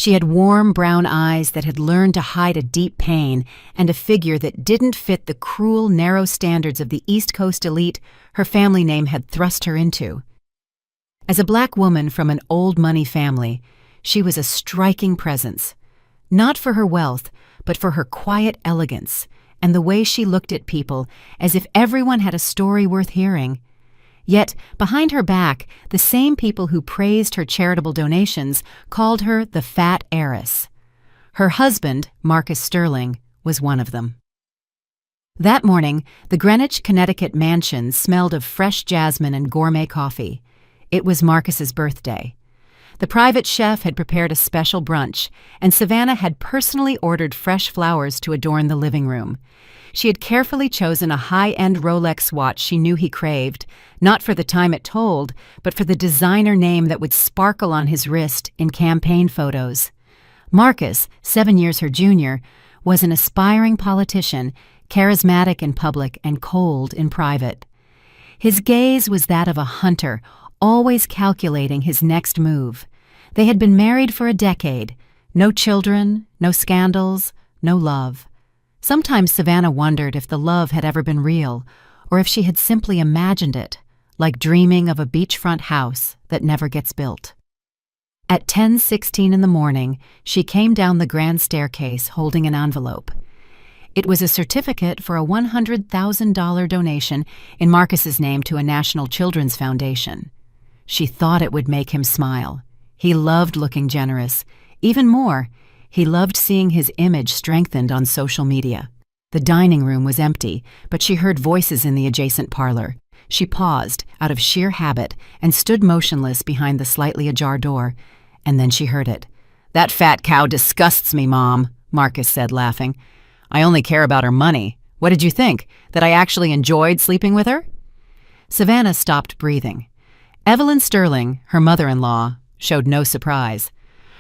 She had warm brown eyes that had learned to hide a deep pain and a figure that didn't fit the cruel, narrow standards of the East Coast elite her family name had thrust her into. As a black woman from an old money family, she was a striking presence, not for her wealth, but for her quiet elegance and the way she looked at people as if everyone had a story worth hearing. Yet, behind her back, the same people who praised her charitable donations called her the fat heiress. Her husband, Marcus Sterling, was one of them. That morning, the Greenwich, Connecticut mansion smelled of fresh jasmine and gourmet coffee. It was Marcus's birthday. The private chef had prepared a special brunch, and Savannah had personally ordered fresh flowers to adorn the living room. She had carefully chosen a high-end Rolex watch she knew he craved, not for the time it told, but for the designer name that would sparkle on his wrist in campaign photos. Marcus, 7 years her junior, was an aspiring politician, charismatic in public and cold in private. His gaze was that of a hunter, always calculating his next move. They had been married for a decade. No children, no scandals, no love. Sometimes Savannah wondered if the love had ever been real, or if she had simply imagined it, like dreaming of a beachfront house that never gets built. At 10:16 in the morning, she came down the grand staircase holding an envelope. It was a certificate for a $100,000 donation in Marcus's name to a National Children's Foundation. She thought it would make him smile. He loved looking generous. Even more, he loved seeing his image strengthened on social media. The dining room was empty, but she heard voices in the adjacent parlor. She paused, out of sheer habit, and stood motionless behind the slightly ajar door. And then she heard it. "That fat cow disgusts me, Mom," Marcus said, laughing. "I only care about her money. What did you think? That I actually enjoyed sleeping with her?" Savannah stopped breathing. Evelyn Sterling, her mother-in-law, showed no surprise.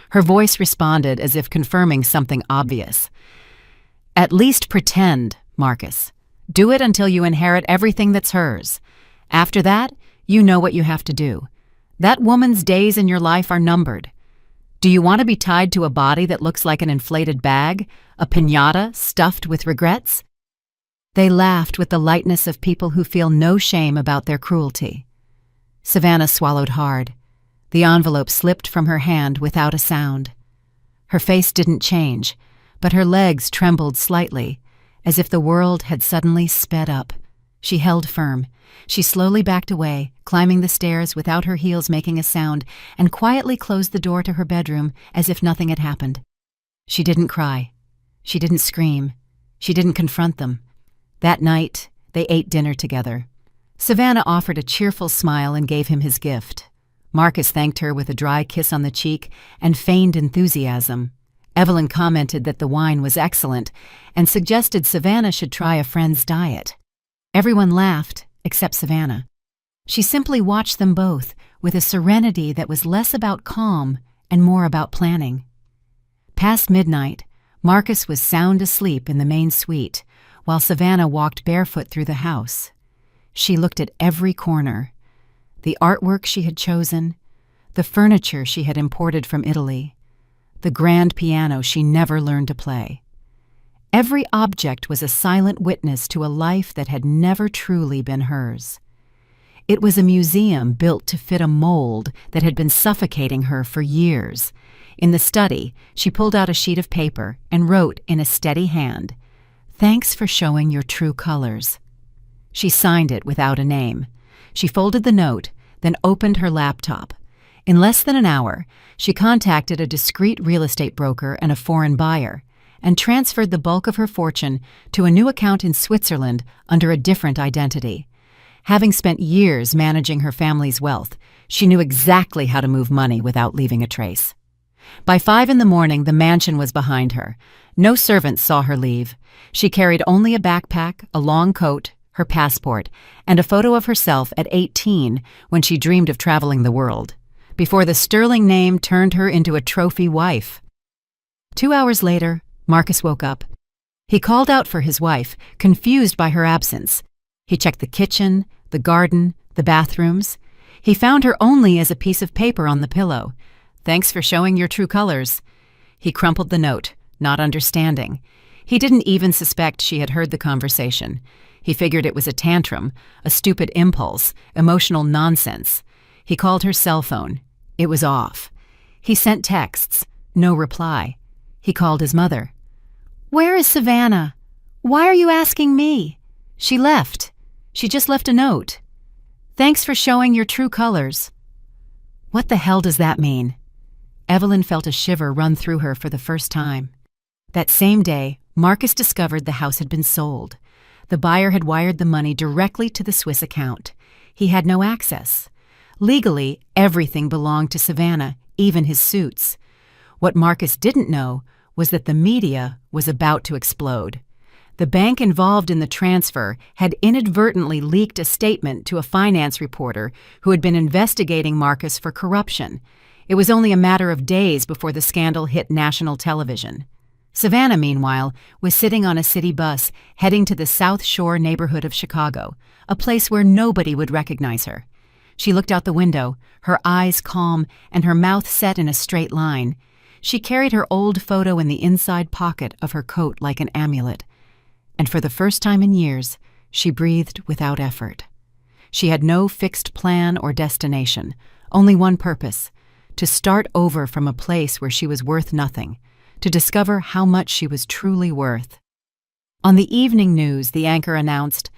Her voice responded as if confirming something obvious. "At least pretend, Marcus. Do it until you inherit everything that's hers. After that, you know what you have to do. That woman's days in your life are numbered. Do you want to be tied to a body that looks like an inflated bag, a piñata stuffed with regrets?" They laughed with the lightness of people who feel no shame about their cruelty. Savannah swallowed hard. The envelope slipped from her hand without a sound. Her face didn't change, but her legs trembled slightly, as if the world had suddenly sped up. She held firm. She slowly backed away, climbing the stairs without her heels making a sound, and quietly closed the door to her bedroom as if nothing had happened. She didn't cry. She didn't scream. She didn't confront them. That night, they ate dinner together. Savannah offered a cheerful smile and gave him his gift. Marcus thanked her with a dry kiss on the cheek and feigned enthusiasm. Evelyn commented that the wine was excellent and suggested Savannah should try a friend's diet. Everyone laughed, except Savannah. She simply watched them both with a serenity that was less about calm and more about planning. Past midnight, Marcus was sound asleep in the main suite, while Savannah walked barefoot through the house. She looked at every corner. The artwork she had chosen, the furniture she had imported from Italy, the grand piano she never learned to play. Every object was a silent witness to a life that had never truly been hers. It was a museum built to fit a mold that had been suffocating her for years. In the study, she pulled out a sheet of paper and wrote in a steady hand, "Thanks for showing your true colors." She signed it without a name. She folded the note, then opened her laptop. In less than an hour, she contacted a discreet real estate broker and a foreign buyer, and transferred the bulk of her fortune to a new account in Switzerland under a different identity. Having spent years managing her family's wealth, she knew exactly how to move money without leaving a trace. By 5 in the morning, the mansion was behind her. No servants saw her leave. She carried only a backpack, a long coat, her passport, and a photo of herself at 18 when she dreamed of traveling the world, before the sterling name turned her into a trophy wife. 2 hours later, Marcus woke up. He called out for his wife, confused by her absence. He checked the kitchen, the garden, the bathrooms. He found her only as a piece of paper on the pillow. "Thanks for showing your true colors." He crumpled the note, not understanding. He didn't even suspect she had heard the conversation. He figured it was a tantrum, a stupid impulse, emotional nonsense. He called her cell phone. It was off. He sent texts. No reply. He called his mother. "Where is Savannah? Why are you asking me?" "She left. She just left a note. Thanks for showing your true colors." What the hell does that mean? Evelyn felt a shiver run through her for the first time. That same day, Marcus discovered the house had been sold. The buyer had wired the money directly to the Swiss account. He had no access. Legally, everything belonged to Savannah, even his suits. What Marcus didn't know was that the media was about to explode. The bank involved in the transfer had inadvertently leaked a statement to a finance reporter who had been investigating Marcus for corruption. It was only a matter of days before the scandal hit national television. Savannah, meanwhile, was sitting on a city bus heading to the South Shore neighborhood of Chicago, a place where nobody would recognize her. She looked out the window, her eyes calm and her mouth set in a straight line. She carried her old photo in the inside pocket of her coat like an amulet. And for the first time in years, she breathed without effort. She had no fixed plan or destination, only one purpose: to start over from a place where she was worth nothing, to discover how much she was truly worth. On the evening news, the anchor announced,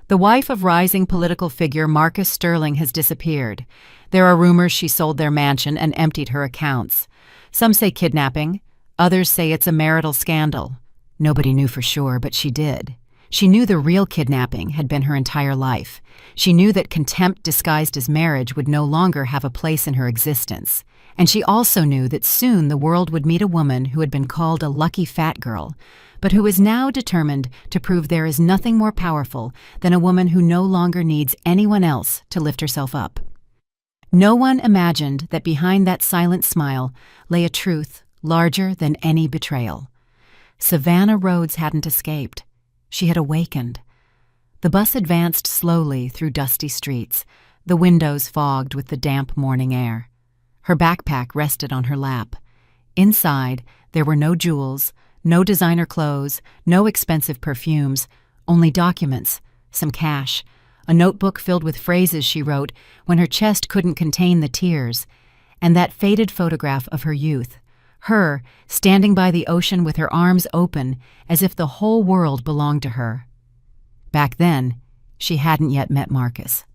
"The wife of rising political figure Marcus Sterling has disappeared. There are rumors she sold their mansion and emptied her accounts. Some say kidnapping, others say it's a marital scandal." Nobody knew for sure, but she did. She knew the real kidnapping had been her entire life. She knew that contempt disguised as marriage would no longer have a place in her existence. And she also knew that soon the world would meet a woman who had been called a lucky fat girl, but who is now determined to prove there is nothing more powerful than a woman who no longer needs anyone else to lift herself up. No one imagined that behind that silent smile lay a truth larger than any betrayal. Savannah Rhodes hadn't escaped. She had awakened. The bus advanced slowly through dusty streets, the windows fogged with the damp morning air. Her backpack rested on her lap. Inside, there were no jewels, no designer clothes, no expensive perfumes, only documents, some cash, a notebook filled with phrases she wrote when her chest couldn't contain the tears, and that faded photograph of her youth. Her, standing by the ocean with her arms open as if the whole world belonged to her. Back then, she hadn't yet met Marcus.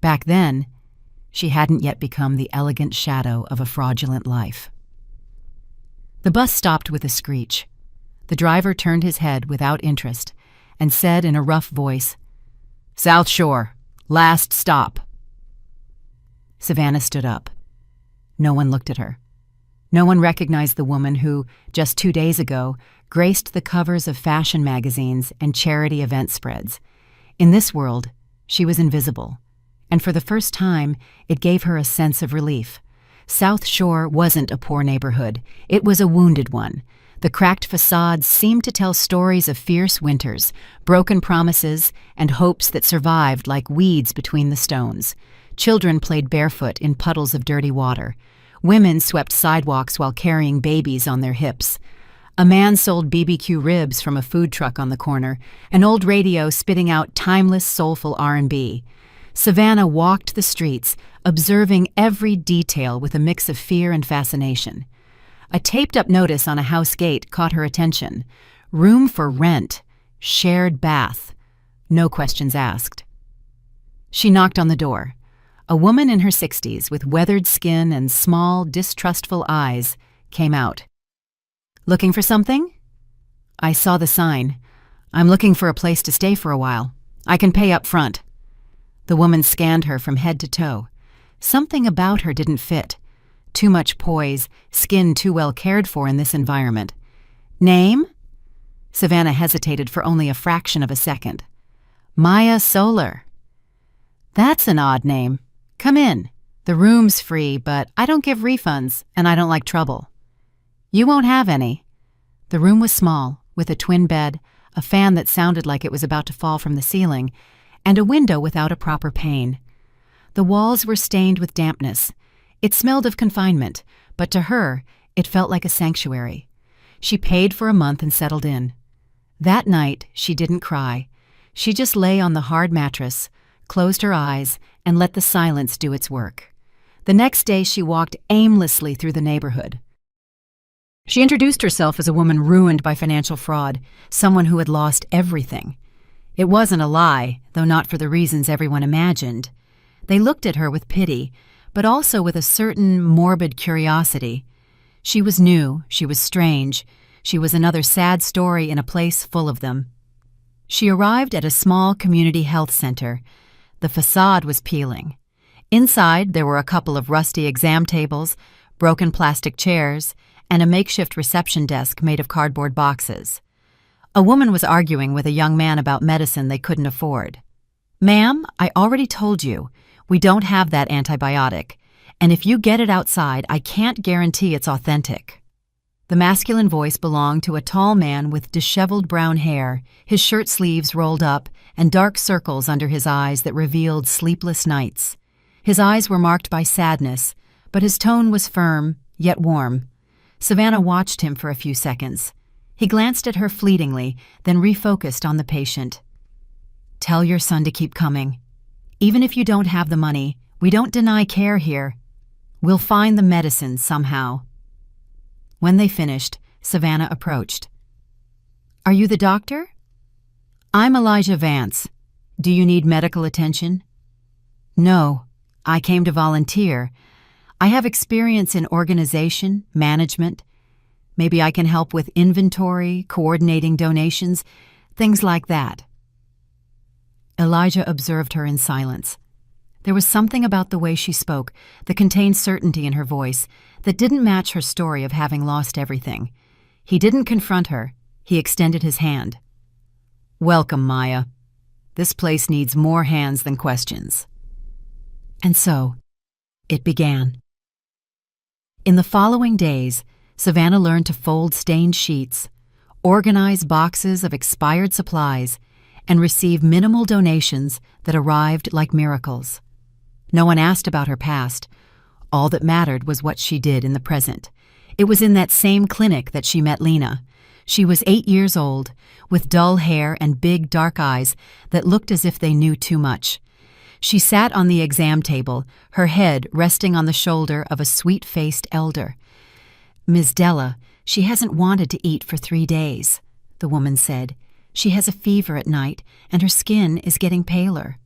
Back then, she hadn't yet become the elegant shadow of a fraudulent life. The bus stopped with a screech. The driver turned his head without interest and said in a rough voice, "South Shore, last stop." Savannah stood up. No one looked at her. No one recognized the woman who, just 2 days ago, graced the covers of fashion magazines and charity event spreads. In this world, she was invisible, and for the first time, it gave her a sense of relief. South Shore wasn't a poor neighborhood. It was a wounded one. The cracked facades seemed to tell stories of fierce winters, broken promises, and hopes that survived like weeds between the stones. Children played barefoot in puddles of dirty water. Women swept sidewalks while carrying babies on their hips. A man sold BBQ ribs from a food truck on the corner, an old radio spitting out timeless, soulful R&B. Savannah walked the streets, observing every detail with a mix of fear and fascination. A taped-up notice on a house gate caught her attention. Room for rent. Shared bath. No questions asked. She knocked on the door. A woman in her 60s with weathered skin and small, distrustful eyes came out. "Looking for something?" "I saw the sign. I'm looking for a place to stay for a while. I can pay up front." The woman scanned her from head to toe. Something about her didn't fit. Too much poise, skin too well cared for in this environment. "Name?" Savannah hesitated for only a fraction of a second. "Maya Solar." "That's an odd name. Come in. The room's free, but I don't give refunds, and I don't like trouble." "You won't have any." The room was small, with a twin bed, a fan that sounded like it was about to fall from the ceiling, and a window without a proper pane. The walls were stained with dampness. It smelled of confinement, but to her, It felt like a sanctuary. She paid for a month and settled in. That night, she didn't cry. She just lay on the hard mattress, closed her eyes, and let the silence do its work. The next day, she walked aimlessly through the neighborhood. She introduced herself as a woman ruined by financial fraud, someone who had lost everything. It wasn't a lie, though not for the reasons everyone imagined. They looked at her with pity, but also with a certain morbid curiosity. She was new, she was strange, she was another sad story in a place full of them. She arrived at a small community health center. The facade was peeling. Inside, there were a couple of rusty exam tables, broken plastic chairs, and a makeshift reception desk made of cardboard boxes. A woman was arguing with a young man about medicine they couldn't afford. "Ma'am, I already told you, we don't have that antibiotic, and if you get it outside, I can't guarantee it's authentic." The masculine voice belonged to a tall man with disheveled brown hair, his shirt sleeves rolled up, and dark circles under his eyes that revealed sleepless nights. His eyes were marked by sadness, but his tone was firm, yet warm. Savannah watched him for a few seconds. He glanced at her fleetingly, then refocused on the patient. "Tell your son to keep coming. Even if you don't have the money, we don't deny care here. We'll find the medicine somehow." When they finished, Savannah approached. "Are you the doctor?" "I'm Elijah Vance. Do you need medical attention?" "No, I came to volunteer. I have experience in organization, management. Maybe I can help with inventory, coordinating donations, things like that." Elijah observed her in silence. There was something about the way she spoke that contained certainty in her voice that didn't match her story of having lost everything. He didn't confront her. He extended his hand. "Welcome, Maya. This place needs more hands than questions." And so, it began. In the following days, Savannah learned to fold stained sheets, organize boxes of expired supplies, and receive minimal donations that arrived like miracles. No one asked about her past. All that mattered was what she did in the present. It was in that same clinic that she met Lena. She was 8 years old, with dull hair and big, dark eyes that looked as if they knew too much. She sat on the exam table, her head resting on the shoulder of a sweet-faced elder. "Ms. Della, she hasn't wanted to eat for 3 days," the woman said. "She has a fever at night, and her skin is getting paler."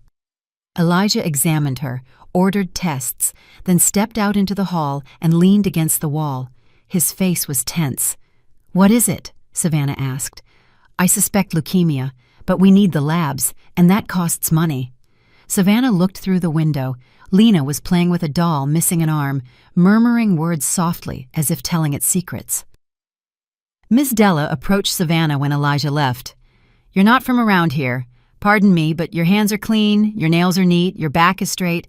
Elijah examined her, ordered tests, then stepped out into the hall and leaned against the wall. His face was tense. "What is it?" Savannah asked. "I suspect leukemia, but we need the labs, and that costs money." Savannah looked through the window. Lena was playing with a doll missing an arm, murmuring words softly as if telling it secrets. Ms. Della approached Savannah when Elijah left. "You're not from around here. Pardon me, but your hands are clean, your nails are neat, your back is straight.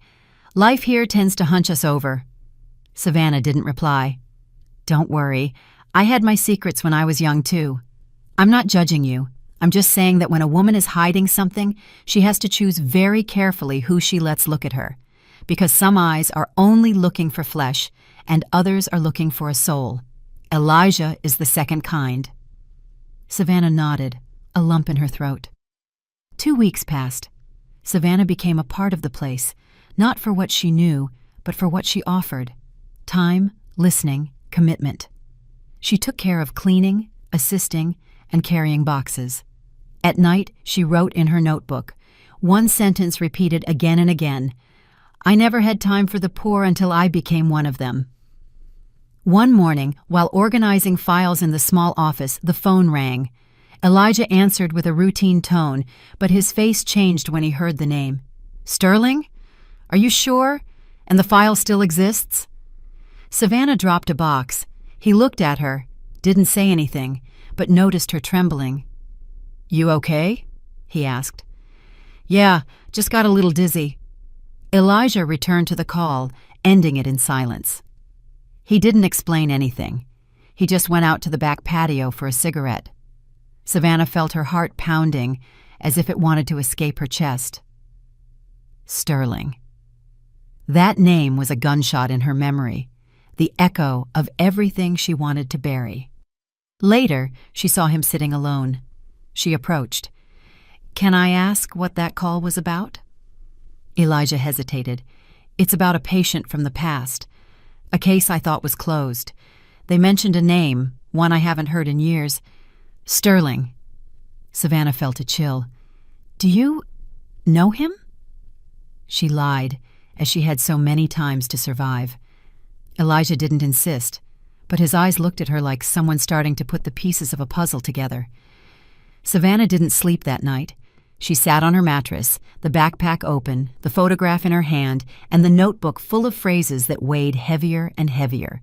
Life here tends to hunch us over." Savannah didn't reply. "Don't worry. I had my secrets when I was young, too. I'm not judging you. I'm just saying that when a woman is hiding something, she has to choose very carefully who she lets look at her, because some eyes are only looking for flesh, and others are looking for a soul. Elijah is the second kind." Savannah nodded, a lump in her throat. 2 weeks passed. Savannah became a part of the place, not for what she knew, but for what she offered: time, listening, commitment. She took care of cleaning, assisting, and carrying boxes. At night, she wrote in her notebook, one sentence repeated again and again: "I never had time for the poor until I became one of them." One morning, while organizing files in the small office, the phone rang. Elijah answered with a routine tone, but his face changed when he heard the name. "Sterling? Are you sure? And the file still exists?" Savannah dropped a box. He looked at her, didn't say anything, but noticed her trembling. "You okay?" he asked. "Yeah, just got a little dizzy." Elijah returned to the call, ending it in silence. He didn't explain anything. He just went out to the back patio for a cigarette. Savannah felt her heart pounding, as if it wanted to escape her chest. Sterling. That name was a gunshot in her memory. the echo of everything she wanted to bury. Later, she saw him sitting alone. She approached. "Can I ask what that call was about?" Elijah hesitated. "It's about a patient from the past. A case I thought was closed. They mentioned a name, one I haven't heard in years. Sterling." Savannah felt a chill. "Do you know him?" She lied, as she had so many times to survive. Elijah didn't insist, but his eyes looked at her like someone starting to put the pieces of a puzzle together. Savannah didn't sleep that night. She sat on her mattress, the backpack open, the photograph in her hand, and the notebook full of phrases that weighed heavier and heavier.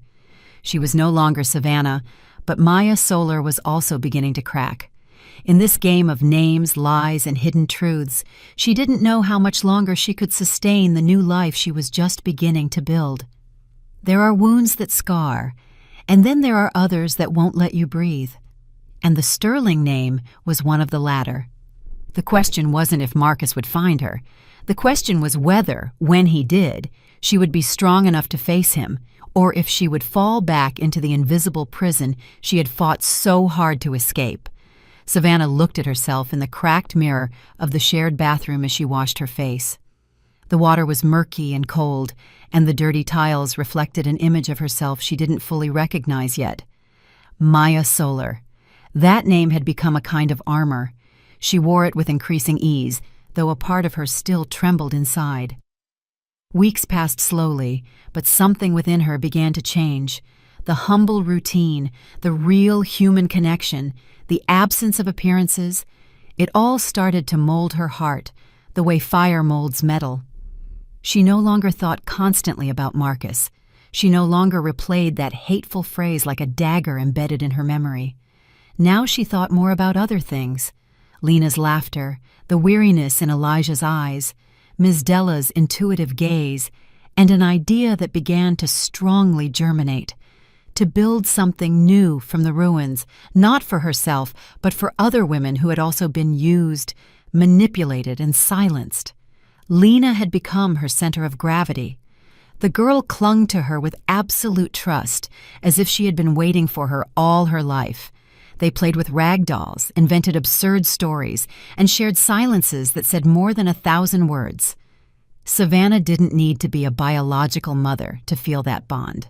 She was no longer Savannah, but Maya Solar was also beginning to crack. In this game of names, lies, and hidden truths, she didn't know how much longer she could sustain the new life she was just beginning to build. There are wounds that scar, and then there are others that won't let you breathe. And the Sterling name was one of the latter. The question wasn't if Marcus would find her. The question was whether, when he did, she would be strong enough to face him, or if she would fall back into the invisible prison she had fought so hard to escape. Savannah looked at herself in the cracked mirror of the shared bathroom as she washed her face. The water was murky and cold, and the dirty tiles reflected an image of herself she didn't fully recognize yet. Maya Solar. That name had become a kind of armor. She wore it with increasing ease, though a part of her still trembled inside. Weeks passed slowly, but something within her began to change. The humble routine, the real human connection, the absence of appearances, it all started to mold her heart, the way fire molds metal. She no longer thought constantly about Marcus. She no longer replayed that hateful phrase like a dagger embedded in her memory. Now she thought more about other things. Lena's laughter, the weariness in Elijah's eyes, Ms. Della's intuitive gaze, and an idea that began to strongly germinate. To build something new from the ruins, not for herself, but for other women who had also been used, manipulated, and silenced. Lena had become her center of gravity. The girl clung to her with absolute trust, as if she had been waiting for her all her life. They played with rag dolls, invented absurd stories, and shared silences that said more than 1,000 words. Savannah didn't need to be a biological mother to feel that bond.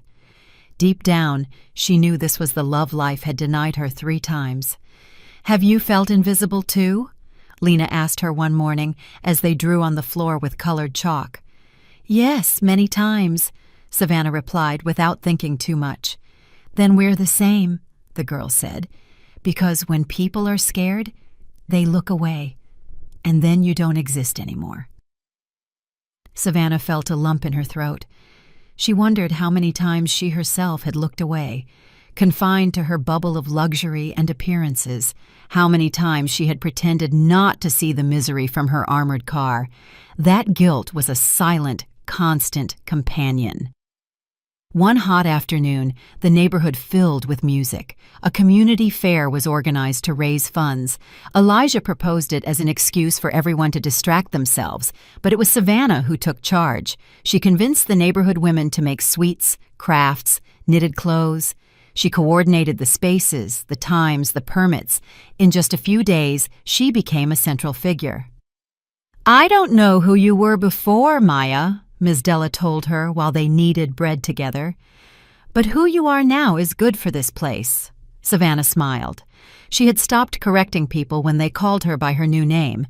Deep down, she knew this was the love life had denied her 3 times. "Have you felt invisible too?" Lena asked her one morning as they drew on the floor with colored chalk. "Yes, many times," Savannah replied without thinking too much. "Then we're the same," the girl said, "because when people are scared, they look away, and then you don't exist anymore." Savannah felt a lump in her throat. She wondered how many times she herself had looked away, confined to her bubble of luxury and appearances, how many times she had pretended not to see the misery from her armored car. That guilt was a silent, constant companion. One hot afternoon, the neighborhood filled with music. A community fair was organized to raise funds. Elijah proposed it as an excuse for everyone to distract themselves, but it was Savannah who took charge. She convinced the neighborhood women to make sweets, crafts, knitted clothes. She coordinated the spaces, the times, the permits. In just a few days, she became a central figure. "I don't know who you were before, Maya," Ms. Della told her while they kneaded bread together. "But who you are now is good for this place." Savannah smiled. She had stopped correcting people when they called her by her new name.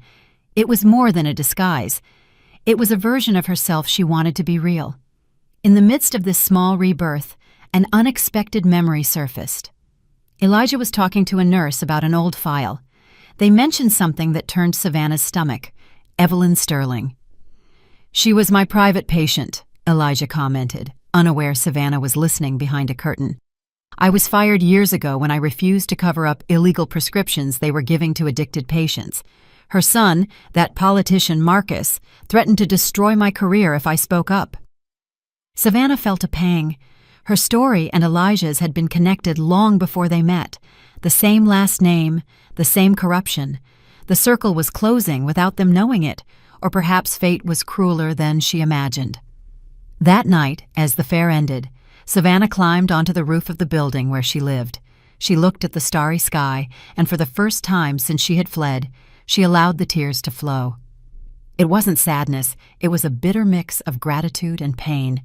It was more than a disguise. It was a version of herself she wanted to be real. In the midst of this small rebirth, an unexpected memory surfaced. Elijah was talking to a nurse about an old file. They mentioned something that turned Savannah's stomach: Evelyn Sterling. "She was my private patient," Elijah commented, unaware Savannah was listening behind a curtain. "I was fired years ago when I refused to cover up illegal prescriptions they were giving to addicted patients. Her son, that politician Marcus, threatened to destroy my career if I spoke up." Savannah felt a pang. Her story and Elijah's had been connected long before they met. The same last name, the same corruption. The circle was closing without them knowing it, or perhaps fate was crueler than she imagined. That night, as the fair ended, Savannah climbed onto the roof of the building where she lived. She looked at the starry sky, and for the first time since she had fled, she allowed the tears to flow. It wasn't sadness, it was a bitter mix of gratitude and pain.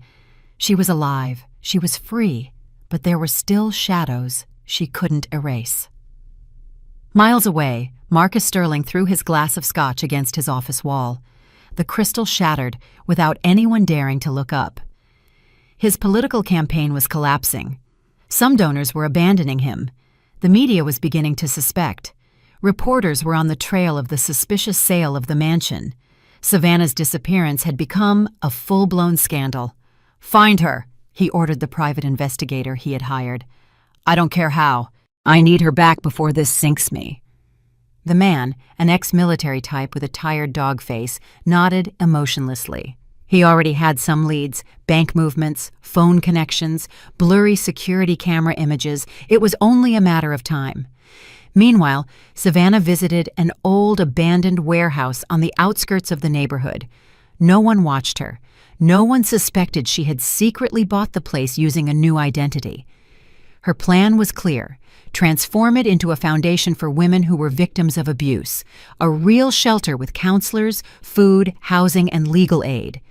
She was alive, she was free, but there were still shadows she couldn't erase. Miles away, Marcus Sterling threw his glass of scotch against his office wall. The crystal shattered without anyone daring to look up. His political campaign was collapsing. Some donors were abandoning him. The media was beginning to suspect. Reporters were on the trail of the suspicious sale of the mansion. Savannah's disappearance had become a full-blown scandal. "Find her," he ordered the private investigator he had hired. "I don't care how. I need her back before this sinks me." The man, an ex-military type with a tired dog face, nodded emotionlessly. He already had some leads: bank movements, phone connections, blurry security camera images. It was only a matter of time. Meanwhile, Savannah visited an old abandoned warehouse on the outskirts of the neighborhood. No one watched her. No one suspected she had secretly bought the place using a new identity. Her plan was clear: transform it into a foundation for women who were victims of abuse, a real shelter with counselors, food, housing, and legal aid.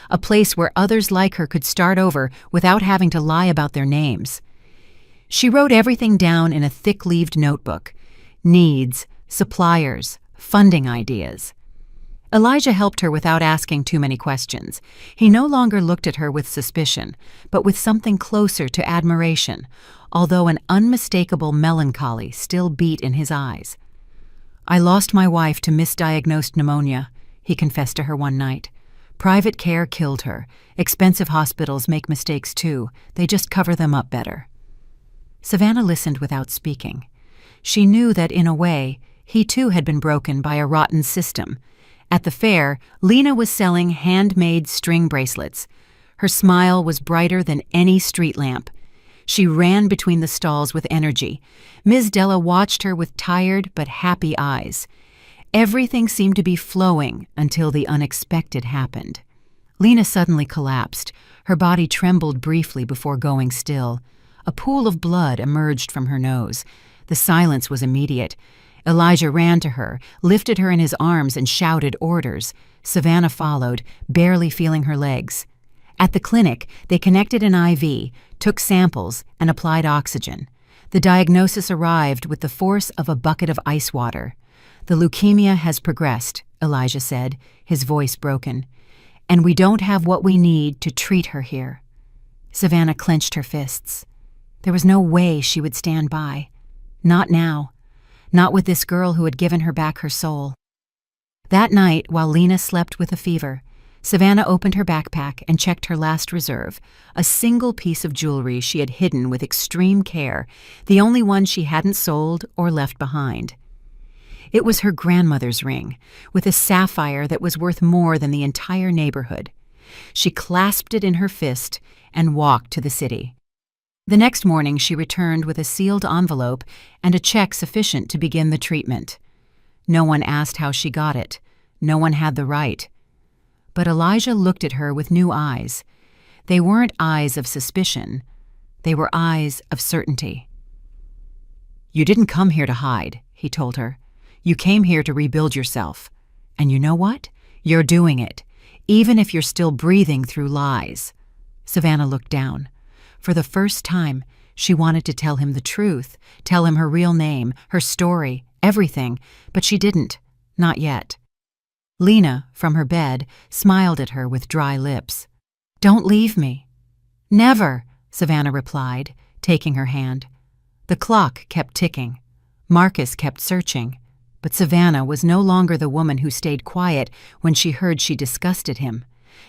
A place where others like her could start over without having to lie about their names. She wrote everything down in a thick-leaved notebook: needs, suppliers, funding ideas. Elijah helped her without asking too many questions. He no longer looked at her with suspicion, but with something closer to admiration, although an unmistakable melancholy still beat in his eyes. "I lost my wife to misdiagnosed pneumonia," he confessed to her one night. "Private care killed her. Expensive hospitals make mistakes too. They just cover them up better." Savannah listened without speaking. She knew that, in a way, he too had been broken by a rotten system. At the fair, Lena was selling handmade string bracelets. Her smile was brighter than any street lamp. She ran between the stalls with energy. Ms. Della watched her with tired but happy eyes. Everything seemed to be flowing until the unexpected happened. Lena suddenly collapsed. Her body trembled briefly before going still. A pool of blood emerged from her nose. The silence was immediate. Elijah ran to her, lifted her in his arms, and shouted orders. Savannah followed, barely feeling her legs. At the clinic, they connected an IV, took samples, and applied oxygen. The diagnosis arrived with the force of a bucket of ice water. "The leukemia has progressed," Elijah said, his voice broken. "And we don't have what we need to treat her here." Savannah clenched her fists. There was no way she would stand by. Not now. Not with this girl who had given her back her soul. That night, while Lena slept with a fever, Savannah opened her backpack and checked her last reserve, a single piece of jewelry she had hidden with extreme care, the only one she hadn't sold or left behind. It was her grandmother's ring, with a sapphire that was worth more than the entire neighborhood. She clasped it in her fist and walked to the city. The next morning she returned with a sealed envelope and a check sufficient to begin the treatment. No one asked how she got it. No one had the right. But Elijah looked at her with new eyes. They weren't eyes of suspicion. They were eyes of certainty. "You didn't come here to hide," he told her. "You came here to rebuild yourself. And you know what? You're doing it, even if you're still breathing through lies." Savannah looked down. For the first time, she wanted to tell him the truth, tell him her real name, her story, everything, but she didn't, not yet. Lena, from her bed, smiled at her with dry lips. "Don't leave me." "Never," Savannah replied, taking her hand. The clock kept ticking. Marcus kept searching. But Savannah was no longer the woman who stayed quiet when she heard she disgusted him.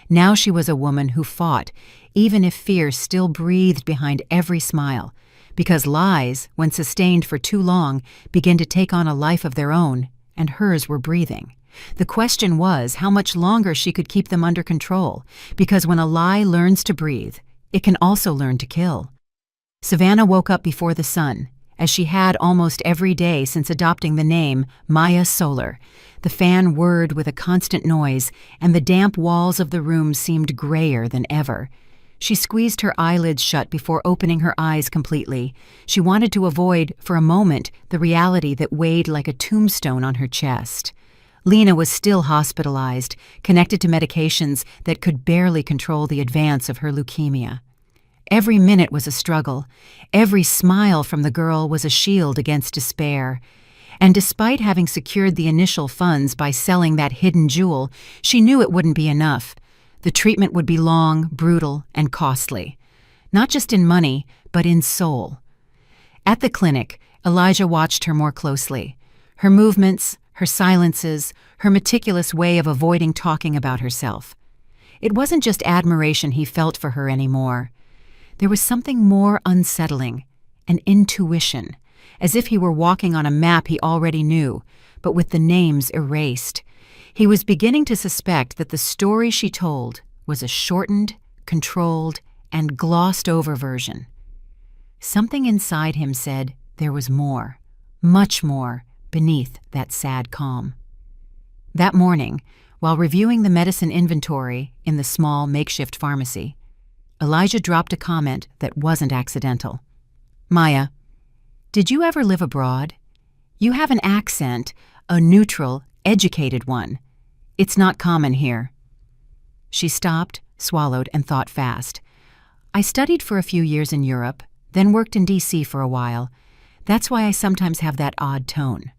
Now she was a woman who fought, even if fear still breathed behind every smile, because lies, when sustained for too long, begin to take on a life of their own, and hers were breathing. The question was how much longer she could keep them under control, because when a lie learns to breathe, it can also learn to kill. Savannah woke up before the sun, as she had almost every day since adopting the name Maya Solar. The fan whirred with a constant noise, and the damp walls of the room seemed grayer than ever. She squeezed her eyelids shut before opening her eyes completely. She wanted to avoid, for a moment, the reality that weighed like a tombstone on her chest. Lena was still hospitalized, connected to medications that could barely control the advance of her leukemia. Every minute was a struggle. Every smile from the girl was a shield against despair. And despite having secured the initial funds by selling that hidden jewel, she knew it wouldn't be enough. The treatment would be long, brutal, and costly. Not just in money, but in soul. At the clinic, Elijah watched her more closely. Her movements, her silences, her meticulous way of avoiding talking about herself. It wasn't just admiration he felt for her anymore. There was something more unsettling, an intuition, as if he were walking on a map he already knew, but with the names erased. He was beginning to suspect that the story she told was a shortened, controlled, and glossed-over version. Something inside him said there was more, much more, beneath that sad calm. That morning, while reviewing the medicine inventory in the small makeshift pharmacy, Elijah dropped a comment that wasn't accidental. "Maya, did you ever live abroad? You have an accent, a neutral, educated one. It's not common here." She stopped, swallowed, and thought fast. "I studied for a few years in Europe, then worked in D.C. for a while. That's why I sometimes have that odd tone."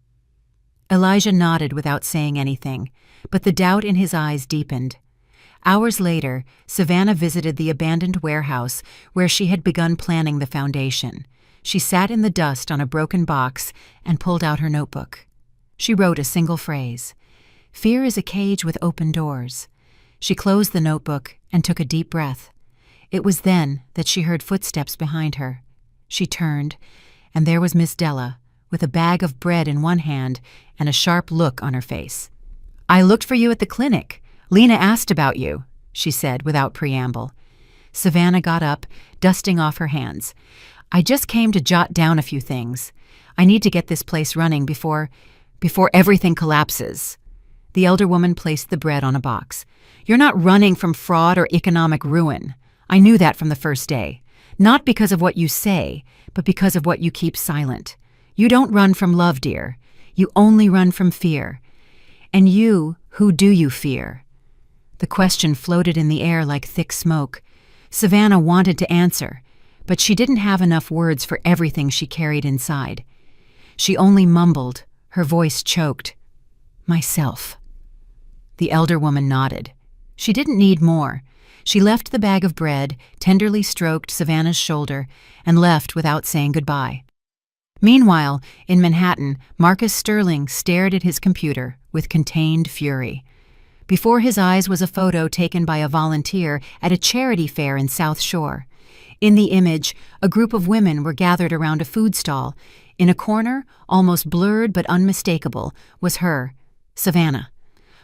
Elijah nodded without saying anything, but the doubt in his eyes deepened. Hours later, Savannah visited the abandoned warehouse where she had begun planning the foundation. She sat in the dust on a broken box and pulled out her notebook. She wrote a single phrase: "Fear is a cage with open doors." She closed the notebook and took a deep breath. It was then that she heard footsteps behind her. She turned, and there was Miss Della, with a bag of bread in one hand and a sharp look on her face. "I looked for you at the clinic. Lena asked about you," she said without preamble. Savannah got up, dusting off her hands. "I just came to jot down a few things. I need to get this place running before everything collapses." The elder woman placed the bread on a box. "You're not running from fraud or economic ruin. I knew that from the first day. Not because of what you say, but because of what you keep silent. You don't run from love, dear. You only run from fear. And you, who do you fear?" The question floated in the air like thick smoke. Savannah wanted to answer, but she didn't have enough words for everything she carried inside. She only mumbled, her voice choked. "Myself." The elder woman nodded. She didn't need more. She left the bag of bread, tenderly stroked Savannah's shoulder, and left without saying goodbye. Meanwhile, in Manhattan, Marcus Sterling stared at his computer with contained fury. Before his eyes was a photo taken by a volunteer at a charity fair in South Shore. In the image, a group of women were gathered around a food stall. In a corner, almost blurred but unmistakable, was her, Savannah.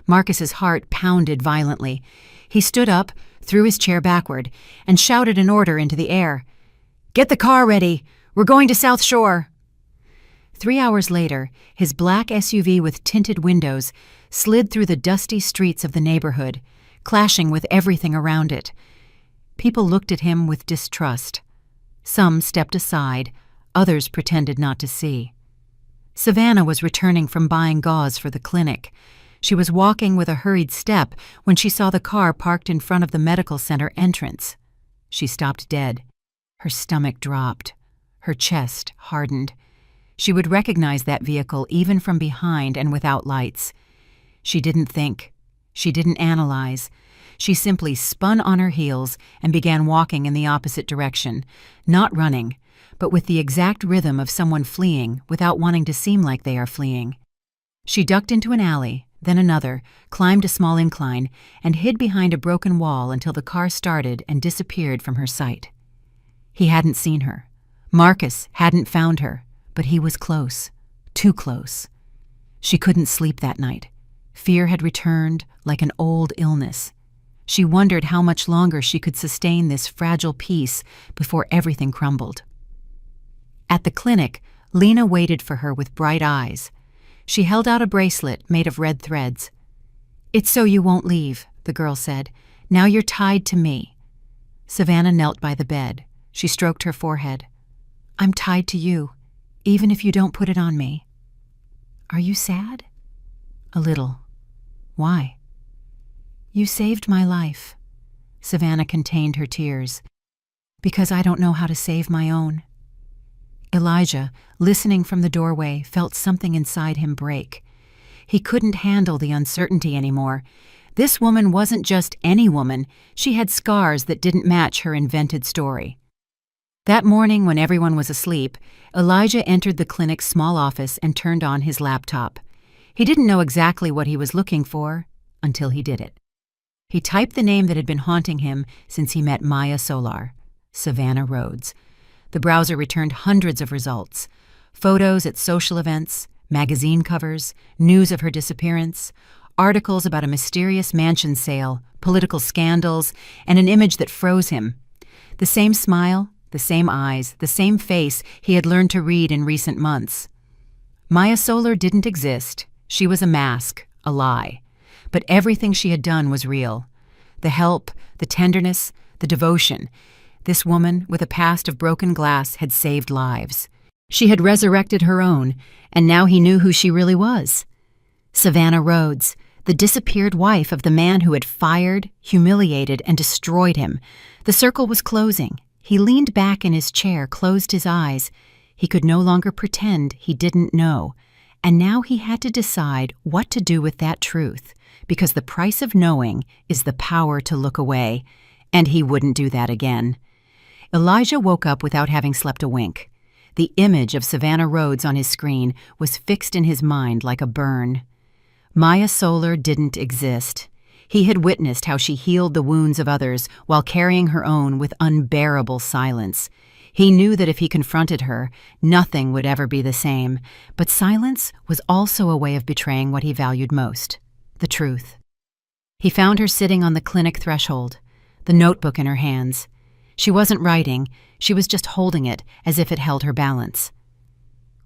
Marcus's heart pounded violently. He stood up, threw his chair backward, and shouted an order into the air. "Get the car ready! We're going to South Shore!" 3 hours later, his black SUV with tinted windows slid through the dusty streets of the neighborhood, clashing with everything around it. People looked at him with distrust. Some stepped aside, others pretended not to see. Savannah was returning from buying gauze for the clinic. She was walking with a hurried step when she saw the car parked in front of the medical center entrance. She stopped dead. Her stomach dropped. Her chest hardened. She would recognize that vehicle even from behind and without lights. She didn't think. She didn't analyze. She simply spun on her heels and began walking in the opposite direction, not running, but with the exact rhythm of someone fleeing without wanting to seem like they are fleeing. She ducked into an alley, then another, climbed a small incline, and hid behind a broken wall until the car started and disappeared from her sight. He hadn't seen her. Marcus hadn't found her, but he was close, too close. She couldn't sleep that night. Fear had returned like an old illness. She wondered how much longer she could sustain this fragile peace before everything crumbled. At the clinic, Lena waited for her with bright eyes. She held out a bracelet made of red threads. "It's so you won't leave," the girl said. "Now you're tied to me." Savannah knelt by the bed. She stroked her forehead. "I'm tied to you, even if you don't put it on me." "Are you sad?" "A little." "Why?" "You saved my life." Savannah contained her tears. "Because I don't know how to save my own." Elijah, listening from the doorway, felt something inside him break. He couldn't handle the uncertainty anymore. This woman wasn't just any woman. She had scars that didn't match her invented story. That morning, when everyone was asleep, Elijah entered the clinic's small office and turned on his laptop. He didn't know exactly what he was looking for until he did it. He typed the name that had been haunting him since he met Maya Solar, Savannah Rhodes. The browser returned hundreds of results: photos at social events, magazine covers, news of her disappearance, articles about a mysterious mansion sale, political scandals, and an image that froze him. The same smile, the same eyes, the same face he had learned to read in recent months. Maya Solar didn't exist. She was a mask, a lie. But everything she had done was real. The help, the tenderness, the devotion. This woman, with a past of broken glass, had saved lives. She had resurrected her own, and now he knew who she really was. Savannah Rhodes, the disappeared wife of the man who had fired, humiliated, and destroyed him. The circle was closing. He leaned back in his chair, closed his eyes. He could no longer pretend he didn't know. And now he had to decide what to do with that truth, because the price of knowing is the power to look away, and he wouldn't do that again. Elijah woke up without having slept a wink. The image of Savannah Rhodes on his screen was fixed in his mind like a burn. Maya Solar didn't exist. He had witnessed how she healed the wounds of others while carrying her own with unbearable silence. He knew that if he confronted her, nothing would ever be the same, but silence was also a way of betraying what he valued most: the truth. He found her sitting on the clinic threshold, the notebook in her hands. She wasn't writing, she was just holding it as if it held her balance.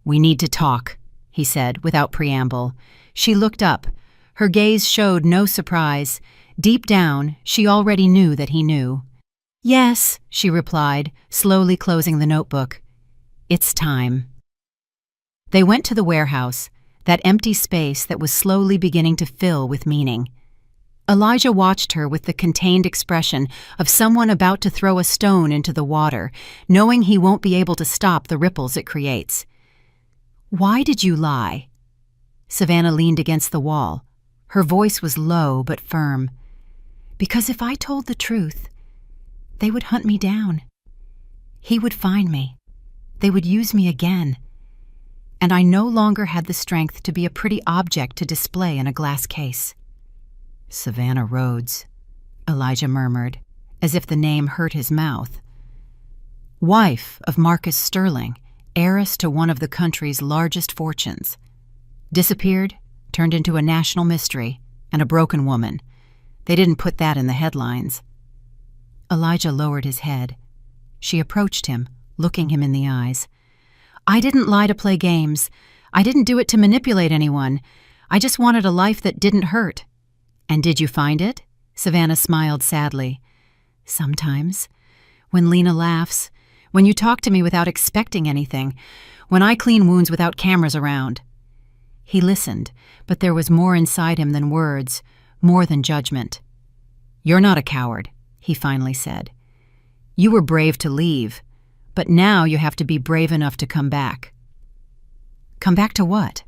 "We need to talk," he said without preamble. She looked up. Her gaze showed no surprise. Deep down, she already knew that he knew. "Yes," she replied, slowly closing the notebook. "It's time." They went to the warehouse, that empty space that was slowly beginning to fill with meaning. Elijah watched her with the contained expression of someone about to throw a stone into the water, knowing he won't be able to stop the ripples it creates. "Why did you lie?" Savannah leaned against the wall. Her voice was low but firm. "Because if I told the truth, they would hunt me down. He would find me. They would use me again. And I no longer had the strength to be a pretty object to display in a glass case." "Savannah Rhodes," Elijah murmured, as if the name hurt his mouth. "Wife of Marcus Sterling, heiress to one of the country's largest fortunes. Disappeared, turned into a national mystery, and a broken woman. They didn't put that in the headlines." Elijah lowered his head. She approached him, looking him in the eyes. "I didn't lie to play games. I didn't do it to manipulate anyone. I just wanted a life that didn't hurt." "And did you find it?" Savannah smiled sadly. "Sometimes. When Lena laughs. When you talk to me without expecting anything. When I clean wounds without cameras around." He listened, but there was more inside him than words, more than judgment. "You're not a coward," he finally said. "You were brave to leave, but now you have to be brave enough to come back." "Come back to what?"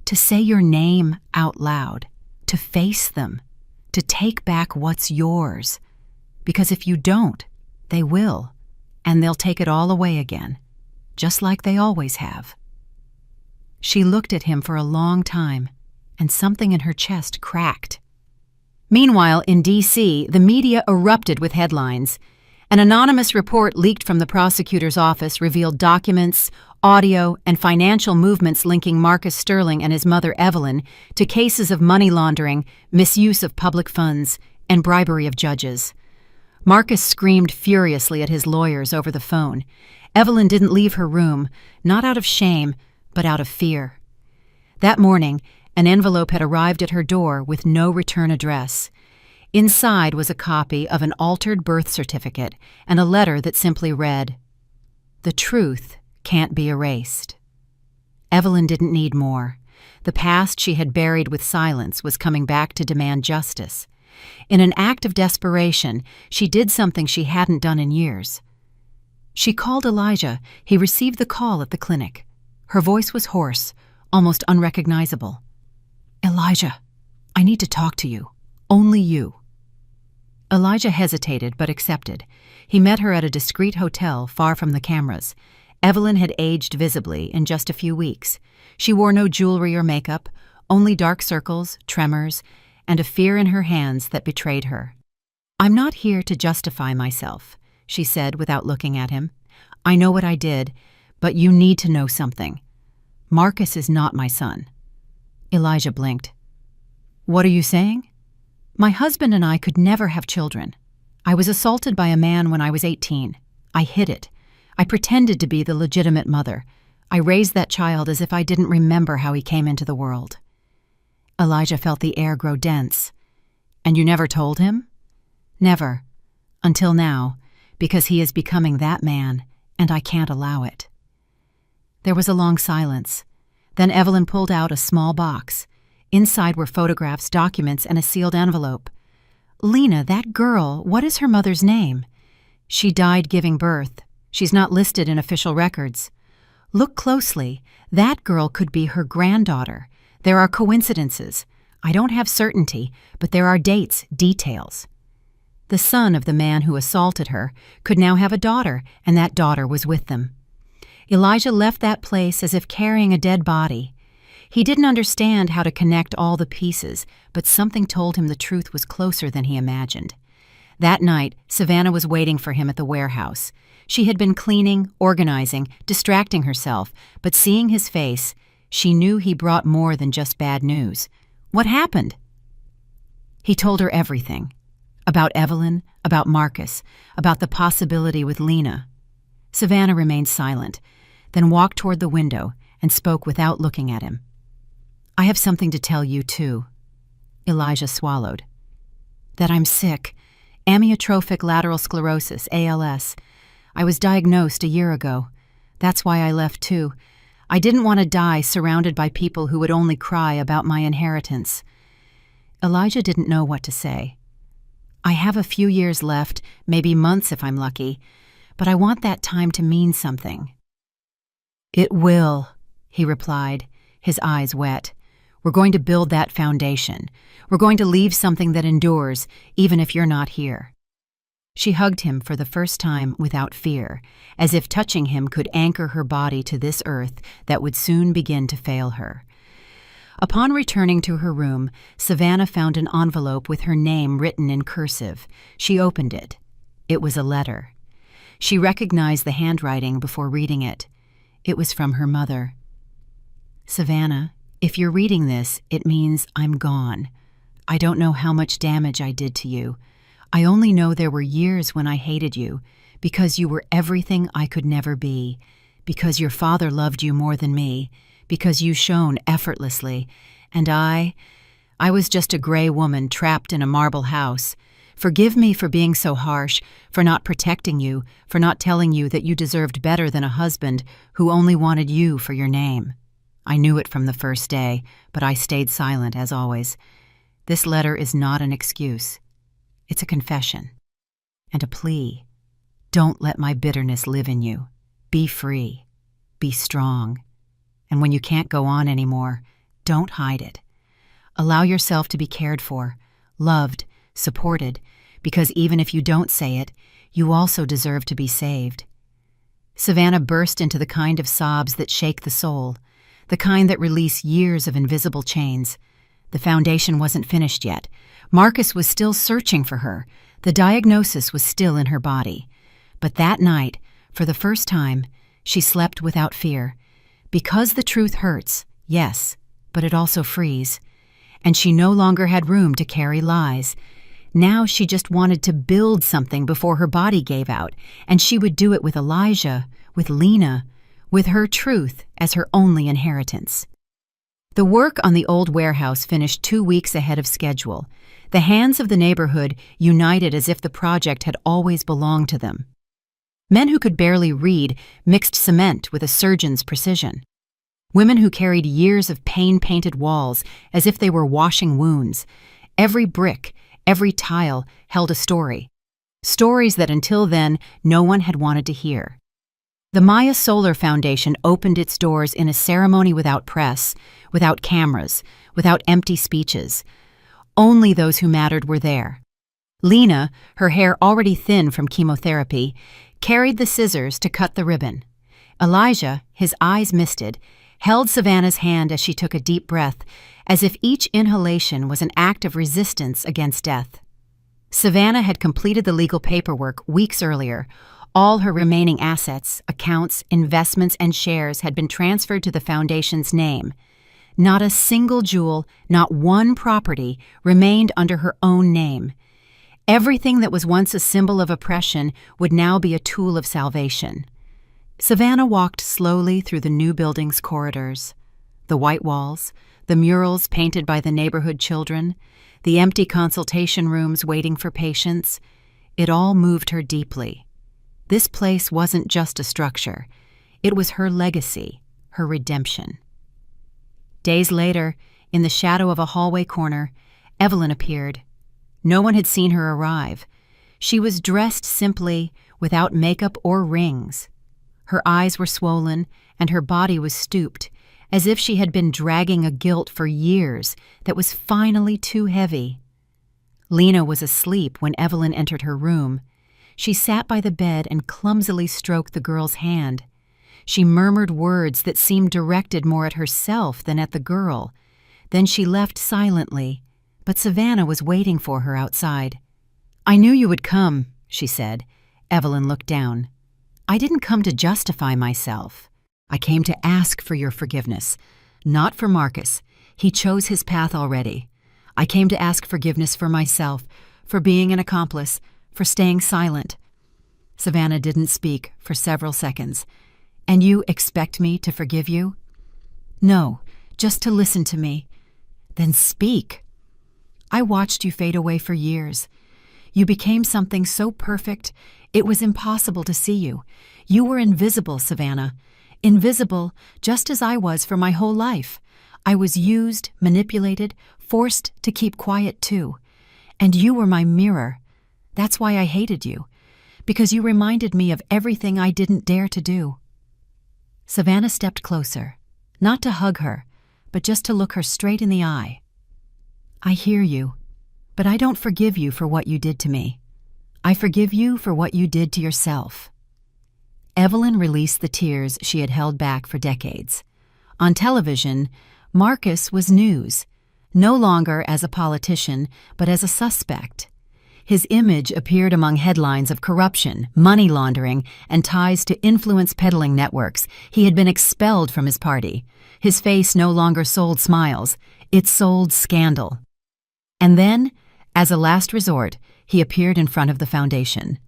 "To say your name out loud, to face them, to take back what's yours. Because if you don't, they will, and they'll take it all away again, just like they always have." She looked at him for a long time, and something in her chest cracked. Meanwhile, in D.C., the media erupted with headlines. An anonymous report leaked from the prosecutor's office revealed documents, audio, and financial movements linking Marcus Sterling and his mother Evelyn to cases of money laundering, misuse of public funds, and bribery of judges. Marcus screamed furiously at his lawyers over the phone. Evelyn didn't leave her room, not out of shame, but out of fear. That morning, an envelope had arrived at her door with no return address. Inside was a copy of an altered birth certificate and a letter that simply read, "The truth can't be erased." Evelyn didn't need more. The past she had buried with silence was coming back to demand justice. In an act of desperation, she did something she hadn't done in years. She called Elijah. He received the call at the clinic. Her voice was hoarse, almost unrecognizable. "Elijah, I need to talk to you. Only you." Elijah hesitated but accepted. He met her at a discreet hotel far from the cameras. Evelyn had aged visibly in just a few weeks. She wore no jewelry or makeup, only dark circles, tremors, and a fear in her hands that betrayed her. "I'm not here to justify myself," she said without looking at him. "I know what I did, but you need to know something. Marcus is not my son." Elijah blinked. "What are you saying?" "My husband and I could never have children. I was assaulted by a man when I was 18. I hid it. I pretended to be the legitimate mother. I raised that child as if I didn't remember how he came into the world." Elijah felt the air grow dense. "And you never told him?" "Never. Until now, because he is becoming that man, and I can't allow it." There was a long silence. Then Evelyn pulled out a small box. Inside were photographs, documents, and a sealed envelope. "Lena, that girl, what is her mother's name?" "She died giving birth. She's not listed in official records." "Look closely. That girl could be her granddaughter. There are coincidences. I don't have certainty, but there are dates, details." The son of the man who assaulted her could now have a daughter, and that daughter was with them. Elijah left that place as if carrying a dead body. He didn't understand how to connect all the pieces, but something told him the truth was closer than he imagined. That night, Savannah was waiting for him at the warehouse. She had been cleaning, organizing, distracting herself, but seeing his face, she knew he brought more than just bad news. "What happened?" He told her everything. About Evelyn, about Marcus, about the possibility with Lena. Savannah remained silent, then walked toward the window and spoke without looking at him. "I have something to tell you, too." Elijah swallowed. "That I'm sick. Amyotrophic lateral sclerosis, ALS. I was diagnosed a year ago. That's why I left, too. I didn't want to die surrounded by people who would only cry about my inheritance." Elijah didn't know what to say. "I have a few years left, maybe months if I'm lucky, but I want that time to mean something." "It will," he replied, his eyes wet. "We're going to build that foundation. We're going to leave something that endures, even if you're not here." She hugged him for the first time without fear, as if touching him could anchor her body to this earth that would soon begin to fail her. Upon returning to her room, Savannah found an envelope with her name written in cursive. She opened it. It was a letter. She recognized the handwriting before reading it. It was from her mother. "Savannah, if you're reading this, it means I'm gone. I don't know how much damage I did to you. I only know there were years when I hated you, because you were everything I could never be, because your father loved you more than me, because you shone effortlessly, and I was just a gray woman trapped in a marble house. Forgive me for being so harsh, for not protecting you, for not telling you that you deserved better than a husband who only wanted you for your name. I knew it from the first day, but I stayed silent as always. This letter is not an excuse. It's a confession and a plea. Don't let my bitterness live in you. Be free. Be strong. And when you can't go on anymore, don't hide it. Allow yourself to be cared for, loved, supported, because even if you don't say it, you also deserve to be saved." Savannah burst into the kind of sobs that shake the soul, the kind that release years of invisible chains. The foundation wasn't finished yet. Marcus was still searching for her. The diagnosis was still in her body. But that night, for the first time, she slept without fear. Because the truth hurts, yes, but it also frees. And she no longer had room to carry lies. Now she just wanted to build something before her body gave out, and she would do it with Elijah, with Lena, with her truth as her only inheritance. The work on the old warehouse finished 2 weeks ahead of schedule. The hands of the neighborhood united as if the project had always belonged to them. Men who could barely read mixed cement with a surgeon's precision. Women who carried years of pain-painted walls as if they were washing wounds. Every brick, every tile held a story. Stories that until then no one had wanted to hear. The Maya Solar Foundation opened its doors in a ceremony without press, without cameras, without empty speeches. Only those who mattered were there. Lena, her hair already thin from chemotherapy, carried the scissors to cut the ribbon. Elijah, his eyes misted, held Savannah's hand as she took a deep breath, as if each inhalation was an act of resistance against death. Savannah had completed the legal paperwork weeks earlier. All her remaining assets, accounts, investments, and shares had been transferred to the foundation's name. Not a single jewel, not one property remained under her own name. Everything that was once a symbol of oppression would now be a tool of salvation. Savannah walked slowly through the new building's corridors. The white walls, the murals painted by the neighborhood children, the empty consultation rooms waiting for patients, it all moved her deeply. This place wasn't just a structure. It was her legacy, her redemption. Days later, in the shadow of a hallway corner, Evelyn appeared. No one had seen her arrive. She was dressed simply, without makeup or rings. Her eyes were swollen, and her body was stooped, as if she had been dragging a guilt for years that was finally too heavy. Lena was asleep when Evelyn entered her room. She sat by the bed and clumsily stroked the girl's hand. She murmured words that seemed directed more at herself than at the girl. Then she left silently, but Savannah was waiting for her outside. "I knew you would come," she said. Evelyn looked down. "I didn't come to justify myself. I came to ask for your forgiveness. Not for Marcus. He chose his path already. I came to ask forgiveness for myself, for being an accomplice, for staying silent." Savannah didn't speak for several seconds. "And you expect me to forgive you?" "No, just to listen to me." "Then speak." "I watched you fade away for years. You became something so perfect, it was impossible to see you. You were invisible, Savannah. Invisible, just as I was for my whole life. I was used, manipulated, forced to keep quiet too. And you were my mirror. That's why I hated you, because you reminded me of everything I didn't dare to do." Savannah stepped closer, not to hug her, but just to look her straight in the eye. "I hear you, but I don't forgive you for what you did to me. I forgive you for what you did to yourself." Evelyn released the tears she had held back for decades. On television, Marcus was news, no longer as a politician, but as a suspect. His image appeared among headlines of corruption, money laundering, and ties to influence peddling networks. He had been expelled from his party. His face no longer sold smiles, it sold scandal. And then, as a last resort, he appeared in front of the foundation.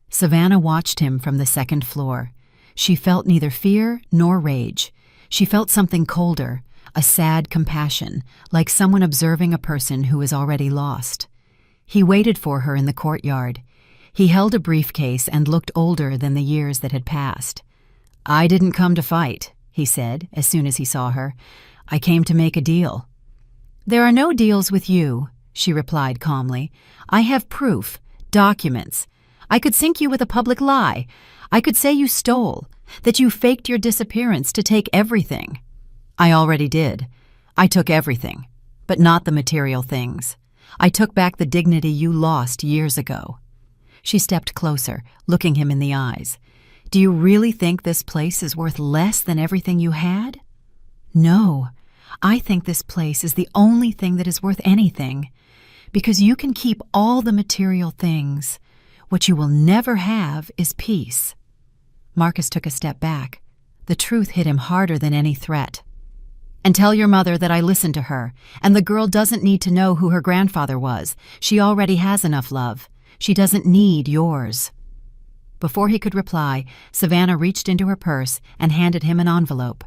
Savannah watched him from the second floor. She felt neither fear nor rage. She felt something colder, a sad compassion, like someone observing a person who is already lost. He waited for her in the courtyard. He held a briefcase and looked older than the years that had passed. "I didn't come to fight," he said as soon as he saw her. "I came to make a deal." "There are no deals with you," she replied calmly. "I have proof, documents. I could sink you with a public lie. I could say you stole, that you faked your disappearance to take everything. I already did. I took everything, but not the material things. I took back the dignity you lost years ago." She stepped closer, looking him in the eyes. "Do you really think this place is worth less than everything you had?" "No, I think this place is the only thing that is worth anything, because you can keep all the material things. What you will never have is peace." Marcus took a step back. The truth hit him harder than any threat. "And tell your mother that I listened to her, and the girl doesn't need to know who her grandfather was. She already has enough love. She doesn't need yours." Before he could reply, Savannah reached into her purse and handed him an envelope.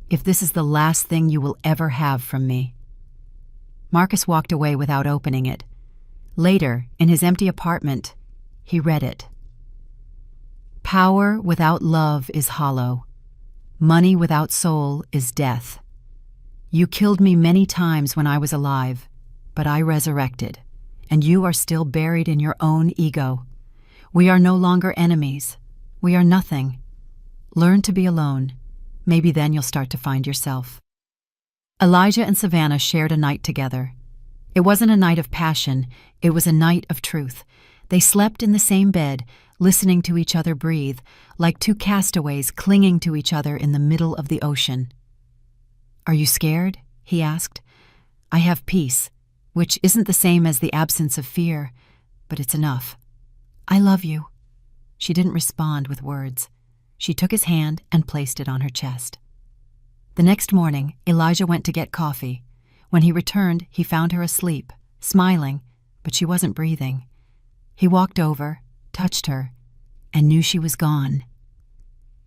if this is the last thing you will ever have from me." Marcus walked away without opening it. Later, in his empty apartment, he read it. "Power without love is hollow. Money without soul is death. You killed me many times when I was alive, but I resurrected, and you are still buried in your own ego. We are no longer enemies. We are nothing. Learn to be alone. Maybe then you'll start to find yourself." Elijah and Savannah shared a night together. It wasn't a night of passion, it was a night of truth. They slept in the same bed, listening to each other breathe, like two castaways clinging to each other in the middle of the ocean. "Are you scared?" he asked. "I have peace, which isn't the same as the absence of fear, but it's enough. I love you." She didn't respond with words. She took his hand and placed it on her chest. The next morning, Elijah went to get coffee. When he returned, he found her asleep, smiling, but she wasn't breathing. He walked over, touched her, and knew she was gone.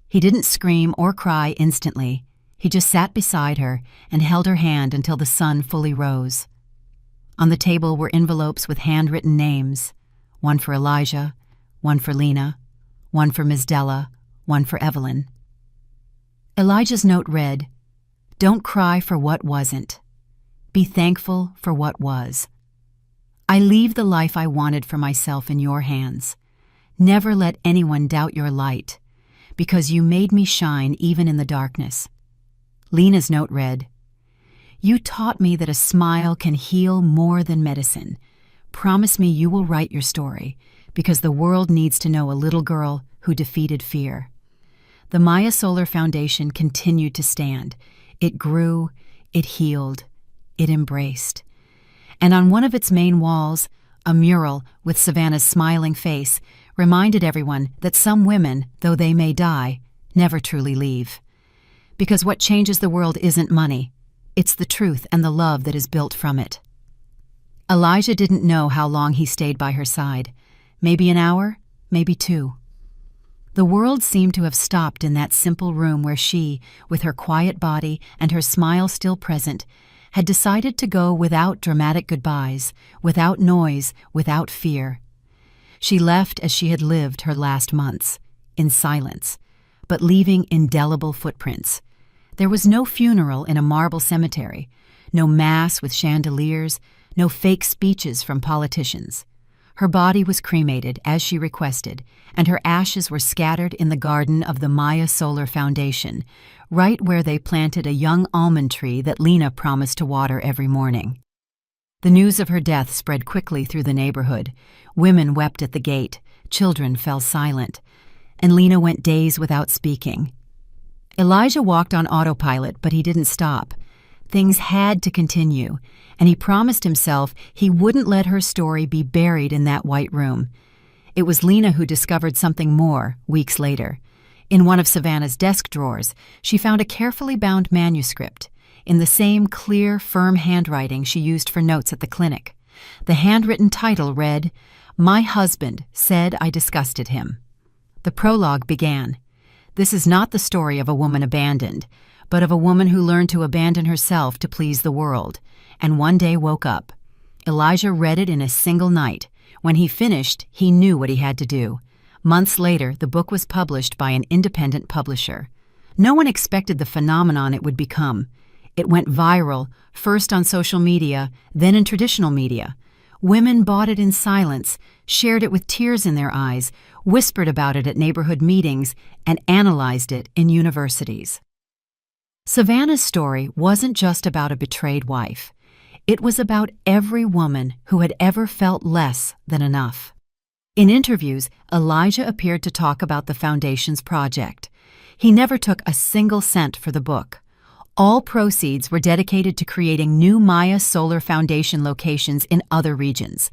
He didn't scream or cry instantly. He just sat beside her and held her hand until the sun fully rose. On the table were envelopes with handwritten names, one for Elijah, one for Lena, one for Ms. Della, one for Evelyn. Elijah's note read, "Don't cry for what wasn't. Be thankful for what was. I leave the life I wanted for myself in your hands. Never let anyone doubt your light, because you made me shine even in the darkness." Lena's note read, "You taught me that a smile can heal more than medicine. Promise me you will write your story, because the world needs to know a little girl who defeated fear." The Maya Solar Foundation continued to stand. It grew, it healed, it embraced. And on one of its main walls, a mural with Savannah's smiling face reminded everyone that some women, though they may die, never truly leave. Because what changes the world isn't money, it's the truth and the love that is built from it. Elijah didn't know how long he stayed by her side. Maybe an hour, maybe 2. The world seemed to have stopped in that simple room where she, with her quiet body and her smile still present, had decided to go without dramatic goodbyes, without noise, without fear. She left as she had lived her last months, in silence, but leaving indelible footprints. There was no funeral in a marble cemetery, no mass with chandeliers, no fake speeches from politicians. Her body was cremated, as she requested, and her ashes were scattered in the garden of the Maya Solar Foundation, right where they planted a young almond tree that Lena promised to water every morning. The news of her death spread quickly through the neighborhood. Women wept at the gate, children fell silent, and Lena went days without speaking. Elijah walked on autopilot, but he didn't stop. Things had to continue, and he promised himself he wouldn't let her story be buried in that white room. It was Lena who discovered something more weeks later. In one of Savannah's desk drawers, she found a carefully bound manuscript, in the same clear, firm handwriting she used for notes at the clinic. The handwritten title read, "My husband said I disgusted him." The prologue began, "This is not the story of a woman abandoned, but of a woman who learned to abandon herself to please the world, and one day woke up." Elijah read it in a single night. When he finished, he knew what he had to do. Months later, the book was published by an independent publisher. No one expected the phenomenon it would become. It went viral, first on social media, then in traditional media. Women bought it in silence, shared it with tears in their eyes, whispered about it at neighborhood meetings, and analyzed it in universities. Savannah's story wasn't just about a betrayed wife. It was about every woman who had ever felt less than enough. In interviews, Elijah appeared to talk about the Foundation's project. He never took a single cent for the book. All proceeds were dedicated to creating new Maya Solar Foundation locations in other regions.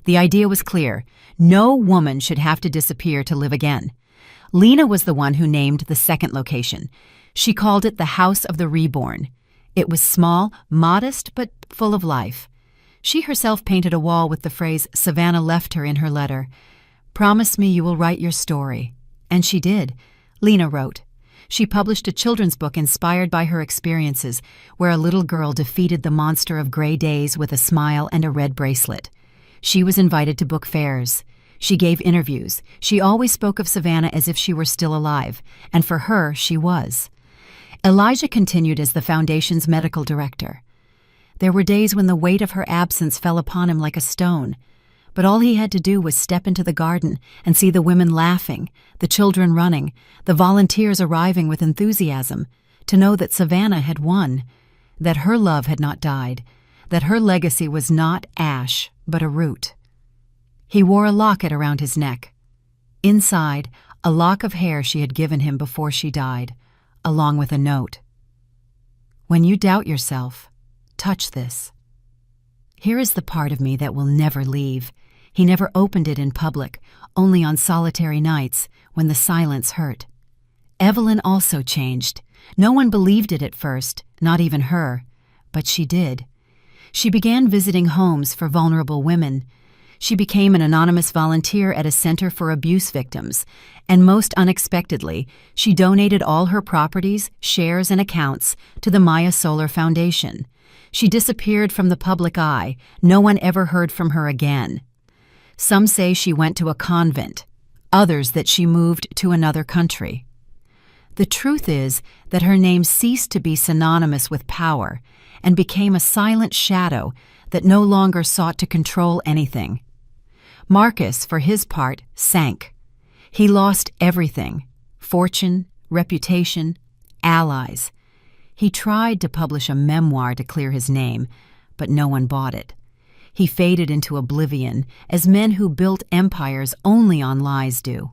The idea was clear: no woman should have to disappear to live again. Lena was the one who named the second location. She called it the House of the Reborn. It was small, modest, but full of life. She herself painted a wall with the phrase Savannah left her in her letter, "Promise me you will write your story." And she did. Lena wrote, She published a children's book inspired by her experiences, where a little girl defeated the monster of gray days with a smile and a red bracelet. She was invited to book fairs. She gave interviews. She always spoke of Savannah as if she were still alive, and for her, she was. Elijah continued as the Foundation's medical director. There were days when the weight of her absence fell upon him like a stone, but all he had to do was step into the garden and see the women laughing, the children running, the volunteers arriving with enthusiasm, to know that Savannah had won, that her love had not died, that her legacy was not ash, but a root. He wore a locket around his neck. Inside, a lock of hair she had given him before she died, along with a note. "When you doubt yourself, touch this. Here is the part of me that will never leave." He never opened it in public, only on solitary nights when the silence hurt. Evelyn also changed. No one believed it at first, not even her, but she did. She began visiting homes for vulnerable women. She became an anonymous volunteer at a center for abuse victims, and most unexpectedly, she donated all her properties, shares, and accounts to the Maya Solar Foundation. She disappeared from the public eye. No one ever heard from her again. Some say she went to a convent, others that she moved to another country. The truth is that her name ceased to be synonymous with power and became a silent shadow that no longer sought to control anything. Marcus, for his part, sank. He lost everything: fortune, reputation, allies. He tried to publish a memoir to clear his name, but no one bought it. He faded into oblivion, as men who built empires only on lies do.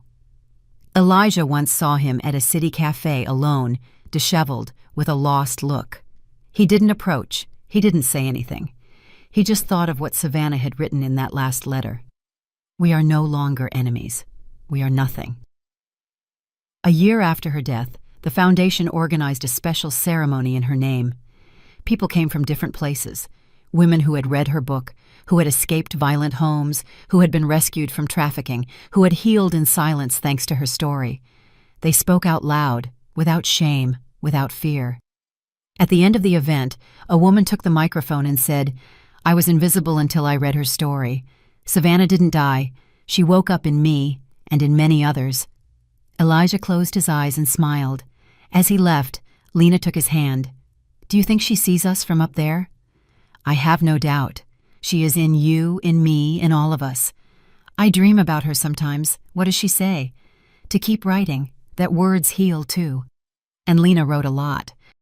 Elijah once saw him at a city cafe alone, disheveled, with a lost look. He didn't approach. He didn't say anything. He just thought of what Savannah had written in that last letter. "We are no longer enemies. We are nothing." A year after her death, the Foundation organized a special ceremony in her name. People came from different places. Women who had read her book, who had escaped violent homes, who had been rescued from trafficking, who had healed in silence thanks to her story. They spoke out loud, without shame, without fear. At the end of the event, a woman took the microphone and said, "I was invisible until I read her story. Savannah didn't die. She woke up in me and in many others." Elijah closed his eyes and smiled. As he left, Lena took his hand. "Do you think she sees us from up there?" "I have no doubt. She is in you, in me, in all of us. I dream about her sometimes. What does she say?" "To keep writing, that words heal too." And Lena wrote a lot.